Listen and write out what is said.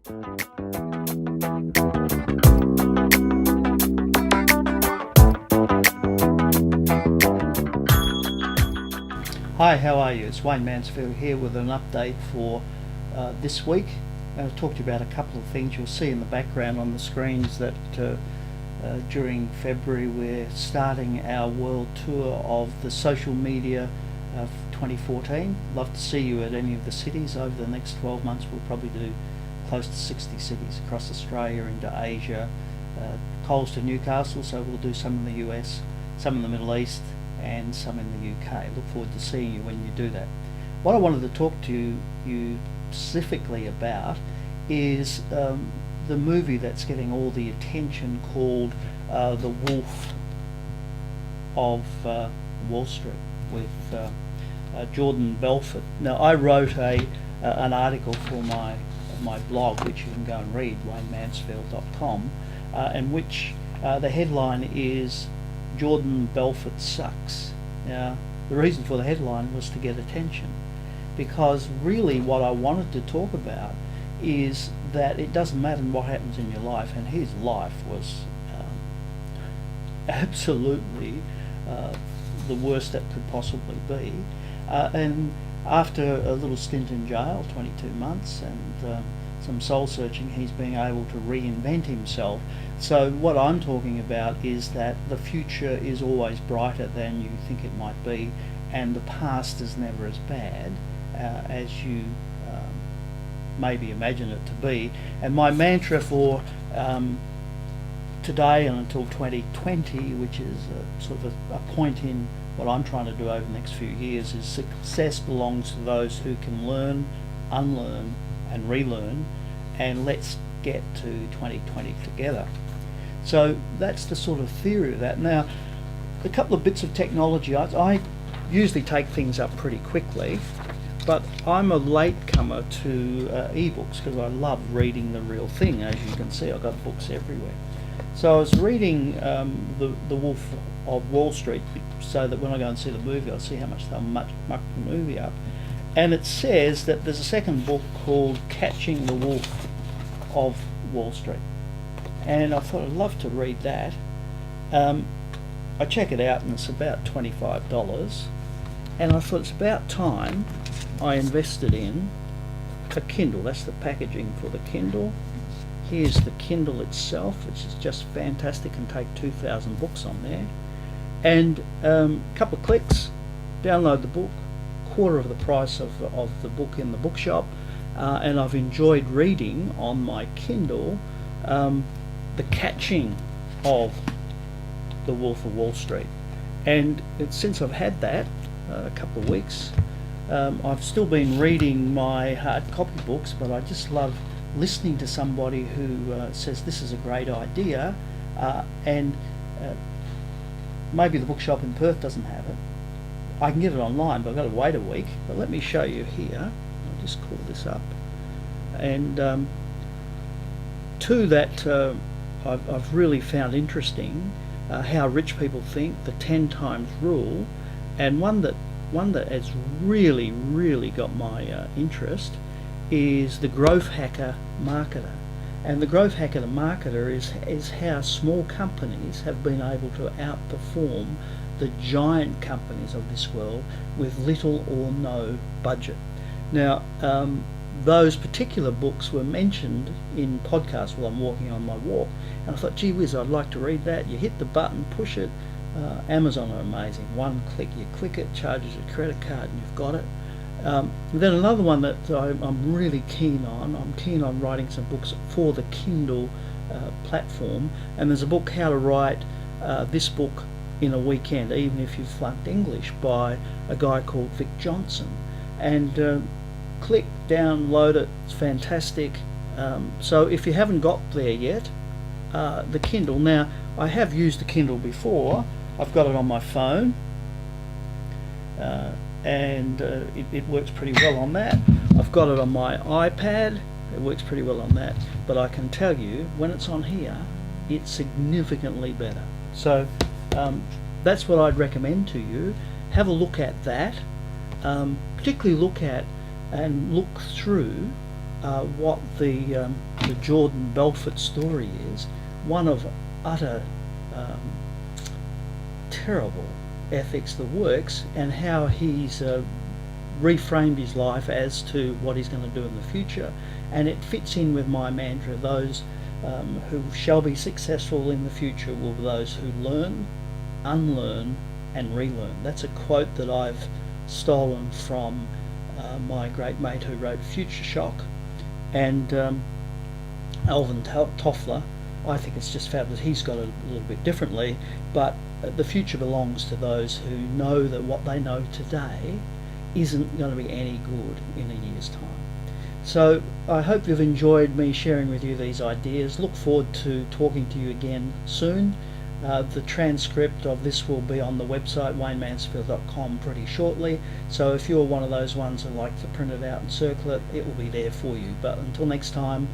Hi, how are you? It's Wayne Mansfield here with an update for this week. I'll talk to you about a couple of things. You'll see in the background on the screens that during February we're starting our world tour of the social media of 2014. Love to see you at any of the cities. Over the next 12 months we'll probably do close to 60 cities across Australia, into Asia, Coles to Newcastle, so we'll do some in the US, some in the Middle East, and some in the UK. Look forward to seeing you when you do that. What I wanted to talk to you specifically about is the movie that's getting all the attention, called The Wolf of Wall Street, with Jordan Belfort. Now, I wrote an article for my blog, which you can go and read, waynemansfield.com, and which the headline is Jordan Belfort Sucks. Now, the reason for the headline was to get attention, because really what I wanted to talk about is that it doesn't matter what happens in your life, and his life was absolutely the worst that could possibly be. And after a little stint in jail, 22 months, and some soul searching, he's being able to reinvent himself. So what I'm talking about is that the future is always brighter than you think it might be, and the past is never as bad as you maybe imagine it to be. And my mantra for today and until 2020, which is sort of a point in what I'm trying to do over the next few years, is success belongs to those who can learn, unlearn and relearn, and let's get to 2020 together. So that's the sort of theory of that. Now, a couple of bits of technology. I usually take things up pretty quickly, but I'm a latecomer to ebooks because I love reading the real thing. As you can see, I've got books everywhere. So I was reading the Wolf of Wall Street, so that when I go and see the movie, I'll see how much they'll muck the movie up. And it says that there's a second book called Catching the Wolf of Wall Street. And I thought I'd love to read that. I check it out and it's about $25. And I thought it's about time I invested in a Kindle. That's the packaging for the Kindle. Here's the Kindle itself, which is just fantastic, and take 2,000 books on there. And a couple of clicks, download the book, quarter of the price of the book in the bookshop. And I've enjoyed reading on my Kindle The Catching of the Wolf of Wall Street. And since I've had that a couple of weeks, I've still been reading my hard copy books, but I just love listening to somebody who says this is a great idea, and maybe the bookshop in Perth doesn't have it. I can get it online, but I've got to wait a week. But let me show you here. I'll just call this up. And two that I've really found interesting, How Rich People Think, the 10 Times Rule, and one that has really got my interest is the Growth Hacker Marketer. And the Growth Hacker Marketer is how small companies have been able to outperform the giant companies of this world with little or no budget. Now, those particular books were mentioned in podcasts while I'm walking on my walk, and I thought, gee whiz, I'd like to read that. You hit the button, push it. Amazon are amazing. One click, you click it, charges your credit card, and you've got it. Then another one that I'm really keen on, I'm keen on writing some books for the Kindle platform, and there's a book, How to Write This Book in a Weekend, Even If You've Flunked English, by a guy called Vic Johnson. And click, download it, it's fantastic. So if you haven't got there yet, the Kindle, now I have used the Kindle before. I've got it on my phone, and it works pretty well on that. I've got it on my iPad, it works pretty well on that, but I can tell you when it's on here, it's significantly better. So that's what I'd recommend to you. Have a look at that, particularly look at and look through what the Jordan Belfort story is, one of utter terrible ethics that works, and how he's reframed his life as to what he's going to do in the future. And it fits in with my mantra: those who shall be successful in the future will be those who learn, unlearn and relearn. That's a quote that I've stolen from my great mate who wrote Future Shock, and Alvin Toffler. I think it's just fabulous. He's got it a little bit differently, but the future belongs to those who know that what they know today isn't going to be any good in a year's time. So I hope you've enjoyed me sharing with you these ideas. Look forward to talking to you again soon. The transcript of this will be on the website waynemansfield.com pretty shortly, so if you're one of those ones who like to print it out and circle it, it will be there for you. But until next time.